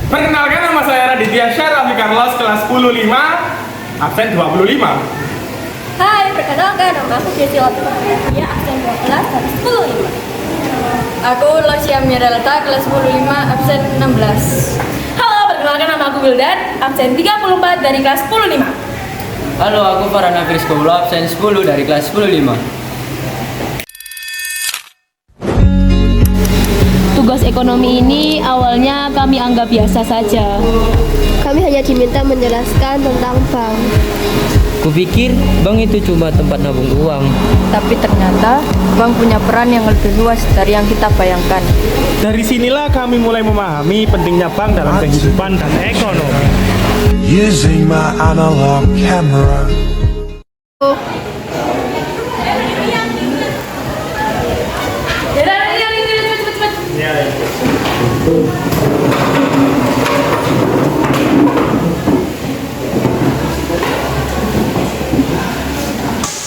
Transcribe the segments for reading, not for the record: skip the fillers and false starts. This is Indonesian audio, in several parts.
Perkenalkan, nama saya Raditya Syaraffi Carlos, kelas 10-5, absen 25. Hai, perkenalkan nama aku Jesse Latifah, absen 12 dari 10-5. Aku Losia Miralta, kelas 10-5, absen 16. Halo, perkenalkan nama aku Wildan, absen 34 dari kelas 10-5. Halo, aku Farhana Friskoulo, absen 10 dari kelas 10-5. Tugas ekonomi ini awalnya kami anggap biasa saja. Kami hanya diminta menjelaskan tentang bank. Kupikir bank itu cuma tempat nabung uang. Tapi ternyata bank punya peran yang lebih luas dari yang kita bayangkan. Dari sinilah kami mulai memahami pentingnya bank dalam kehidupan dan ekonomi. Using my analog camera.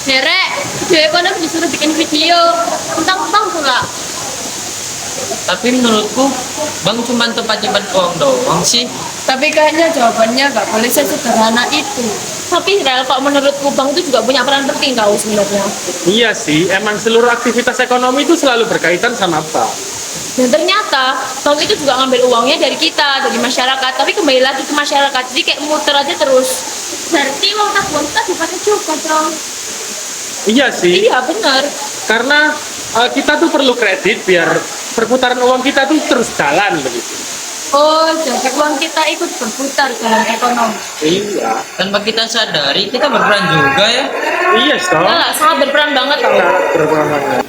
Derek, video ekonomi disuruh bikin video tentang bank pula. Tapi menurutku bank cuma tempat nyimpan uang doang sih. Tapi kayaknya jawabannya nggak boleh sesederhana itu. Tapi Rel, kok menurutku bank itu juga punya peran penting tau sebenarnya. Iya sih, emang seluruh aktivitas ekonomi itu selalu berkaitan sama bank. Dan ternyata bank itu juga ngambil uangnya dari kita, dari masyarakat, tapi kembali lagi ke masyarakat. Jadi kayak muter aja terus. Berarti uang tabungan kita dipakai juga dong. Iya sih, Iya benar. karena kita tuh perlu kredit biar perputaran uang kita tuh terus jalan begitu. Oh, jadi uang kita ikut berputar dalam ekonomi. Iya, Tanpa kita sadari, kita berperan juga ya. iya toh. Enggak, sangat berperan banget tau. Berperan banget.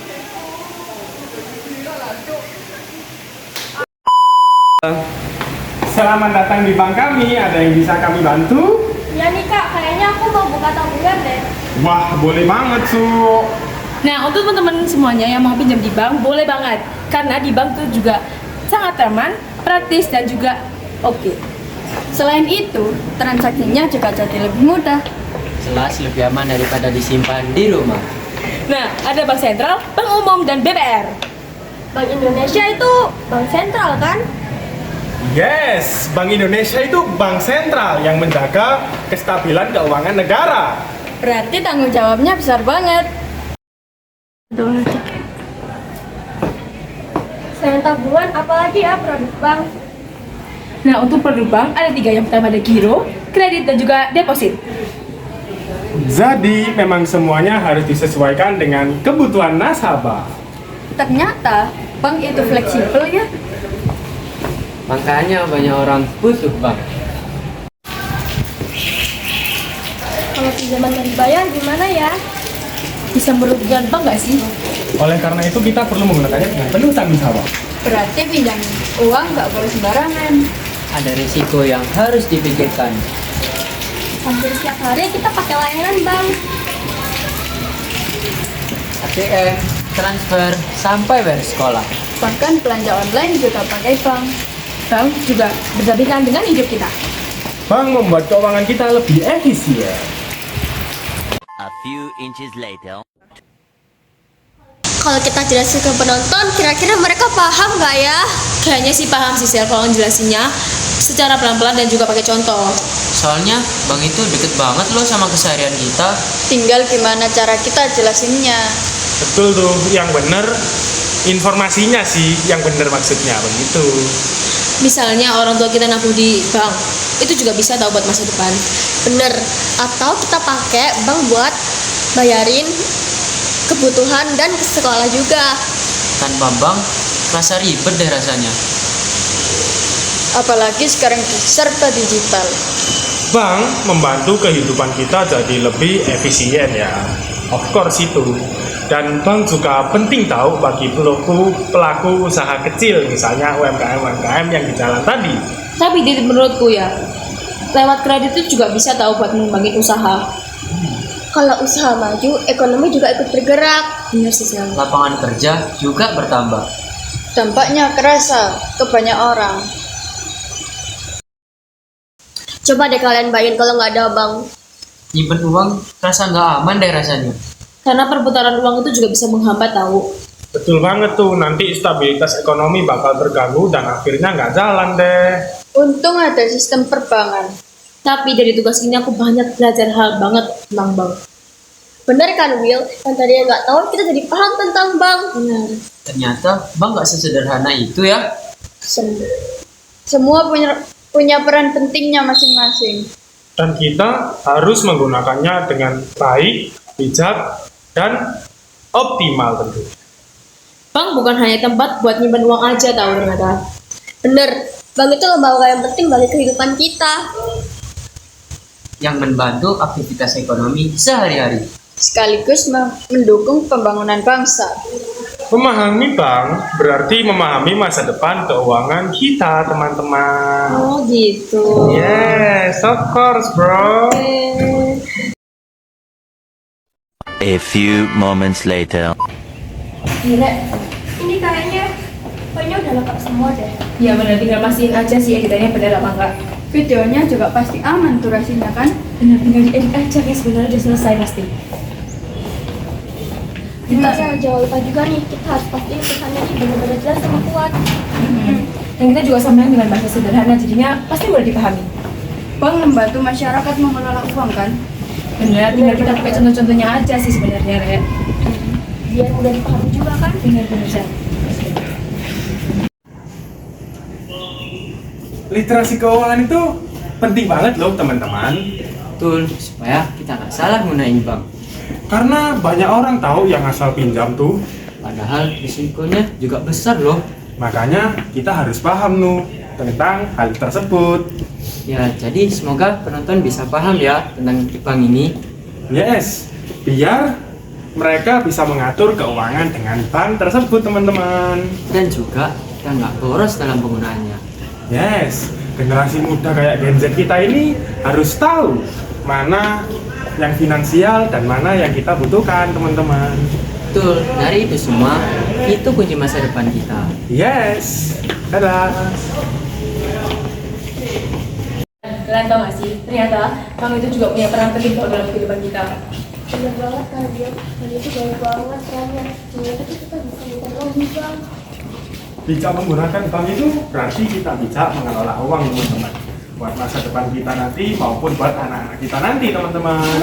Selamat datang di bank kami, ada yang bisa kami bantu? Ya nih kak, kayaknya aku mau buka tabungan deh. Wah, boleh banget, Su. Nah, untuk teman-teman semuanya yang mau pinjam di bank, boleh banget. Karena di bank itu juga sangat aman, praktis, dan juga oke. Selain itu, transaksinya juga jadi lebih mudah. Jelas lebih aman daripada disimpan di rumah. Nah, ada bank sentral, bank umum, dan BPR. Bank Indonesia itu bank sentral kan? Yes, Bank Indonesia itu bank sentral yang menjaga kestabilan keuangan negara. Berarti tanggung jawabnya besar banget. Selain tabungan, apalagi ya produk bank? Nah, untuk produk bank ada 3. Yang pertama ada giro, kredit, dan juga deposit. Jadi, memang semuanya harus disesuaikan dengan kebutuhan nasabah. Ternyata bank itu fleksibel ya. Makanya banyak orang butuh bank. Kalau pinjaman dari bayar gimana ya? Bisa merugikan bank nggak sih? Oleh karena itu, kita perlu menggunakannya dengan penuh tanggung jawab. Berarti pinjam uang nggak boleh sembarangan. Ada risiko yang harus dipikirkan. Hampir setiap hari kita pakai layanan bank. ATM, transfer, sampai bayar sekolah. Bahkan belanja online juga pakai bank. Bank juga berdampingan dengan hidup kita. Bank membuat keuangan kita lebih efisien. A few inches later. Kalau kita jelasin ke penonton, kira-kira mereka paham nggak ya? Kayaknya sih paham sih Sel kalau ngejelasinnya secara pelan-pelan dan juga pakai contoh. Soalnya bank itu deket banget loh sama keseharian kita. Tinggal gimana cara kita jelasinnya. Betul tuh, yang benar informasinya sih, yang benar maksudnya begitu. Misalnya orang tua kita nabung di bank, itu juga bisa tahu buat masa depan. Bener. Atau kita pakai bank buat bayarin kebutuhan dan ke sekolah juga. Tanpa bank, rasa ribet deh rasanya. Apalagi sekarang serba digital. Bank membantu kehidupan kita jadi lebih efisien ya. Of course itu. Dan bank juga penting tahu bagi pelaku usaha kecil, misalnya UMKM yang di jalan tadi. Tapi menurutku ya, lewat kredit itu juga bisa tahu buat mengembangin usaha. Kalau usaha maju, ekonomi juga ikut bergerak. Bener sih Sel. Lapangan kerja juga bertambah. Dampaknya kerasa ke banyak orang. Coba deh kalian bayangin kalau nggak ada bank. Nyimpen uang rasa nggak aman deh rasanya. Karena perputaran uang itu juga bisa menghambat tahu. Betul banget tuh, nanti stabilitas ekonomi bakal terganggu dan akhirnya nggak jalan deh. Untung ada sistem perbankan. Tapi dari tugas ini aku banyak belajar hal banget tentang bank. Benar kan Will? Yang tadinya nggak tahu kita jadi paham tentang bank. Benar. Ternyata bank nggak sesederhana itu ya. Semua punya peran pentingnya masing-masing. Dan kita harus menggunakannya dengan baik, bijak, dan optimal tentu. Bank bukan hanya tempat buat nyimpan uang aja tahu ternyata. Bener, bank itu lembaga yang penting bagi kehidupan kita. Yang membantu aktivitas ekonomi sehari-hari. Sekaligus mendukung pembangunan bangsa. Memahami bank berarti memahami masa depan keuangan kita, teman-teman. Oh gitu. Yes, of course, bro. A few moments later. Gila, Ini kayaknya udah lengkap semua deh. Ya benar, tinggal pastiin aja sih editannya benar apa enggak. videonya juga pasti aman durasinya kan? Benar, tinggal diedit aja guys, sebenarnya udah selesai pasti. Kita jangan lupa juga nih, kita harus pastiin pesannya ini benar-benar jelas sama kuat. Dan kita juga sampaikan dengan bahasa sederhana, jadinya pasti mudah dipahami. Bank membantu masyarakat mengelola uang kan? Benar, tinggal kita pakai contoh-contohnya aja sih sebenarnya, Rek. Biar mudah dipahami juga kan. Benar-benar Jan. Literasi keuangan itu penting banget loh, teman-teman. Betul, supaya kita nggak salah gunain bank. Karena banyak orang tahu yang asal pinjam tuh. Padahal risikonya juga besar loh. Makanya kita harus paham nuh tentang hal tersebut. Ya, jadi semoga penonton bisa paham ya tentang bank ini. Yes, biar mereka bisa mengatur keuangan dengan bank tersebut, teman-teman. Dan juga kita nggak boros dalam penggunaannya. Yes, generasi muda kayak Gen Z kita ini harus tahu mana yang finansial dan mana yang kita butuhkan, teman-teman. Betul, dari itu semua, itu kunci masa depan kita. Yes, dadah. Kalian tau gak sih, ternyata bank itu juga punya peran penting loh dalam kehidupan kita. Bener banget kan dia, dan itu jauh banget perannya. Ternyata kita bisa minta uang di bank. Bijak menggunakan bank itu berarti kita bijak mengelola uang, teman-teman. Buat masa depan kita nanti maupun buat anak-anak kita nanti, teman-teman.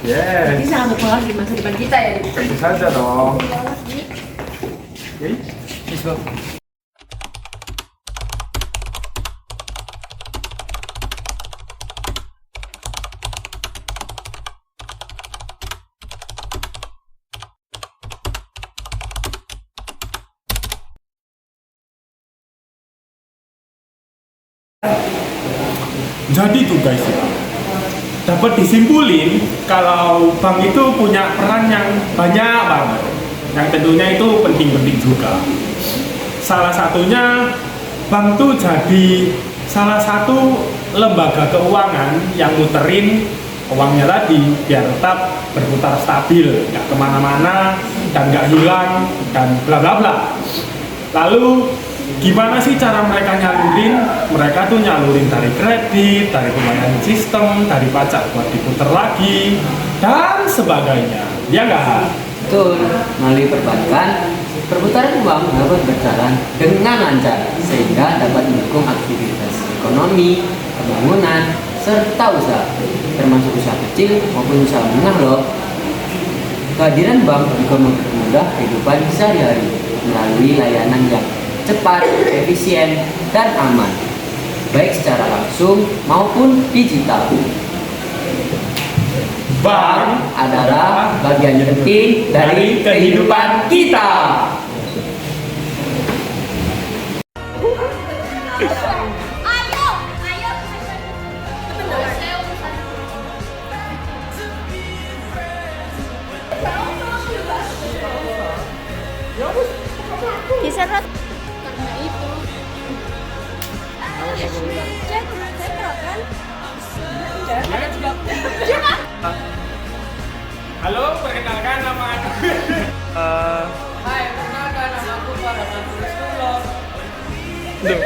Jadi Yes, sangat berpengaruh di masa depan kita ya. tentu saja dong. Oke. Let's go. Jadi tuh guys, dapat disimpulin kalau bank itu punya peran yang banyak banget, yang tentunya itu penting-penting juga. Salah satunya, bank tuh jadi salah satu lembaga keuangan yang muterin uangnya tadi biar tetap berputar stabil, nggak kemana-mana dan nggak hilang dan bla bla bla. Lalu gimana sih cara mereka nyalurin? Mereka tuh nyalurin dari kredit, dari pembayaran sistem, dari pajak buat diputar lagi, dan sebagainya. Ya nggak? Betul, melalui perbankan, perputaran uang dapat berjalan dengan lancar sehingga dapat mendukung aktivitas ekonomi, pembangunan, serta usaha, termasuk usaha kecil maupun usaha menengah loh. Kehadiran bank juga mempermudah kehidupan sehari-hari melalui layanan yang cepat, efisien, dan aman, baik secara langsung maupun digital. Bank adalah bagian penting dari kehidupan kita. Kisah Halo, perkenalkan nama aku. Hai, perkenalkan nama aku Farhan Abdul Sulom. Duh,